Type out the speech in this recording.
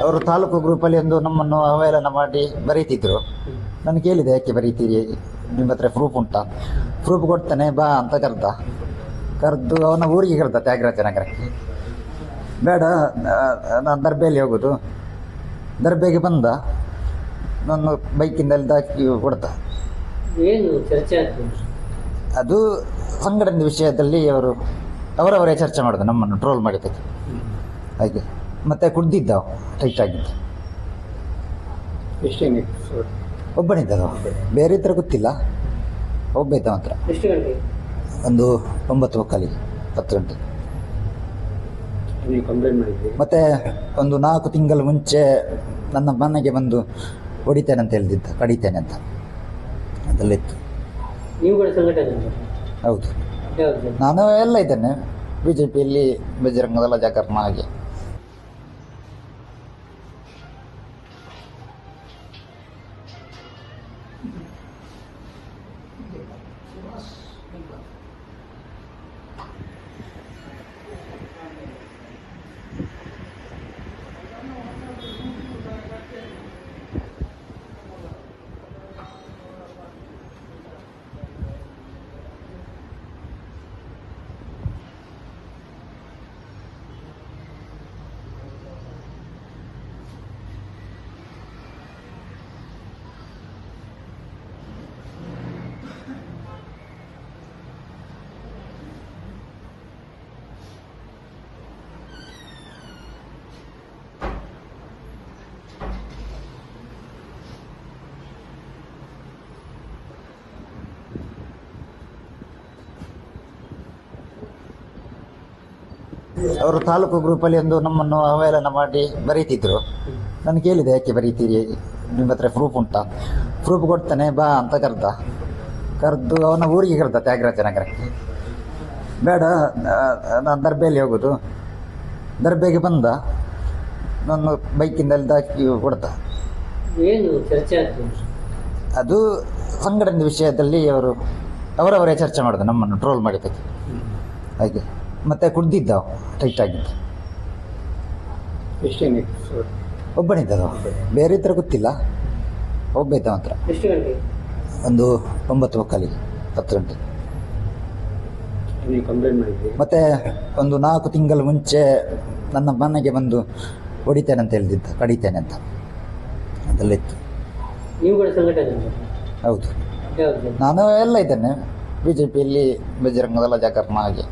ಅವರು ತಾಲೂಕು ಗ್ರೂಪಲ್ಲಿ ಒಂದು ನಮ್ಮನ್ನು ಅವಹೇಳನ ಮಾಡಿ ಬರೀತಿದ್ರು. ನಾನು ಕೇಳಿದೆ, ಯಾಕೆ ಬರೀತೀರಿ, ನಿಮ್ಮ ಹತ್ರ ಪ್ರೂಫ್ ಉಂಟಾ? ಪ್ರೂಫ್ ಕೊಡ್ತಾನೆ ಬಾ ಅಂತ ಕರೆದು ಅವನ ಊರಿಗೆ ಕರೆದ, ತ್ಯಾಗರಾಜ ನಗರಕ್ಕೆ. ಬೇಡ, ನಾನು ದರ್ಬೆಯಲ್ಲಿ ಹೋಗೋದು. ದರ್ಬೆಗೆ ಬಂದ, ನನ್ನ ಬೈಕಿಂದಲ್ಲಿ ಹಾಕಿ ಕೊಡ್ತ. ಏನು ಚರ್ಚೆ ಆಗ್ತದೆ? ಅದು ಸಂಘಟನೆ ವಿಷಯದಲ್ಲಿ ಅವರವರೇ ಚರ್ಚೆ ಮಾಡೋದು, ನಮ್ಮನ್ನು ಟ್ರೋಲ್ ಮಾಡಿದ್ದಕ್ಕೆ ಹಾಗೆ. ಮತ್ತೆ ಕುಡ್ದಿದ್ದ, ಟೈಟ್ ಆಗಿದ್ದ. ಒಬ್ಬನಿದ್ದ, ಬೇರೆ ಇದ್ರೆ ಗೊತ್ತಿಲ್ಲ. ಒಬ್ಬ ಇದ್ದ ಮಾತ್ರ. ಎಷ್ಟು ಗಂಟೆ? ಒಂದು 9:30, 10 ಗಂಟೆ. ಮತ್ತೆ ಒಂದು 4 ತಿಂಗಳ ಮುಂಚೆ ನನ್ನ ಮನೆಗೆ ಬಂದು ಹೊಡಿತೇನೆ ಅಂತ ಹೇಳ್ತಿದ್ದ, ಕಡಿತೇನೆ ಅಂತ. ಅದೆಲ್ಲ ಇತ್ತು. ನೀವು ಕೂಡ ಸಂಘಟನೆ? ಹೌದು, ನಾನು ಎಲ್ಲ ಇದ್ದೇನೆ. BJPಯಲ್ಲಿ ಬಜರಂಗ ದಳ ಜಾಗರಣ ಹಾಗೆ. ಅವರು ತಾಲೂಕು ಗ್ರೂಪಲ್ಲಿ ಒಂದು ನಮ್ಮನ್ನು ಅವಹೇಳನ ಮಾಡಿ ಬರೀತಿದ್ರು. ನಾನು ಕೇಳಿದೆ, ಯಾಕೆ ಬರೀತೀರಿ, ನಿಮ್ಮ ಹತ್ರ ಪ್ರೂಫ್ ಉಂಟಾ? ಪ್ರೂಫ್ ಕೊಡ್ತಾನೆ ಬಾ ಅಂತ ಕರೆದು ಅವನ ಊರಿಗೆ ಕರೆದ, ತ್ಯಾಗರಾಜ ನಗರಕ್ಕೆ. ಬೇಡ, ನಾನು ದರ್ಬೆಯಲ್ಲಿ ಹೋಗೋದು. ದರ್ಬೆಗೆ ಬಂದ, ನನ್ನ ಬೈಕಿಂದಲ್ಲಿ ಹಾಕಿ ಕೊಡ್ತ. ಏನು ಚರ್ಚೆ ಆಗ್ತದೆ? ಅದು ಸಂಘಟನೆ ವಿಷಯದಲ್ಲಿ ಅವರವರೇ ಚರ್ಚೆ ಮಾಡೋದು, ನಮ್ಮನ್ನು ಟ್ರೋಲ್ ಮಾಡಿದ್ದಕ್ಕೆ ಹಾಗೆ. ಮತ್ತೆ ಕುಡ್ದಿದ್ದ, ಟೈಟ್ ಆಗಿದ್ದ. ಒಬ್ಬನಿದ್ದ, ಬೇರೆ ಇದ್ರೆ ಗೊತ್ತಿಲ್ಲ. ಒಬ್ಬ ಇದ್ದ ಮಾತ್ರ. ಎಷ್ಟು ಗಂಟೆ? ಒಂದು 9:30, 10 ಗಂಟೆ. ಮತ್ತೆ ಒಂದು 4 ತಿಂಗಳ ಮುಂಚೆ ನನ್ನ ಮನೆಗೆ ಬಂದು ಹೊಡಿತೇನೆ ಅಂತ ಹೇಳ್ತಿದ್ದ, ಕಡಿತೇನೆ ಅಂತ. ಅದೆಲ್ಲ ಇತ್ತು. ನೀವು ಕೂಡ ಸಂಘಟನೆ? ಹೌದು, ನಾನು ಎಲ್ಲ ಇದ್ದೇನೆ. BJPಯಲ್ಲಿ ಬಜರಂಗ ದಳ ಜಾಗರಣ ಹಾಗೆ.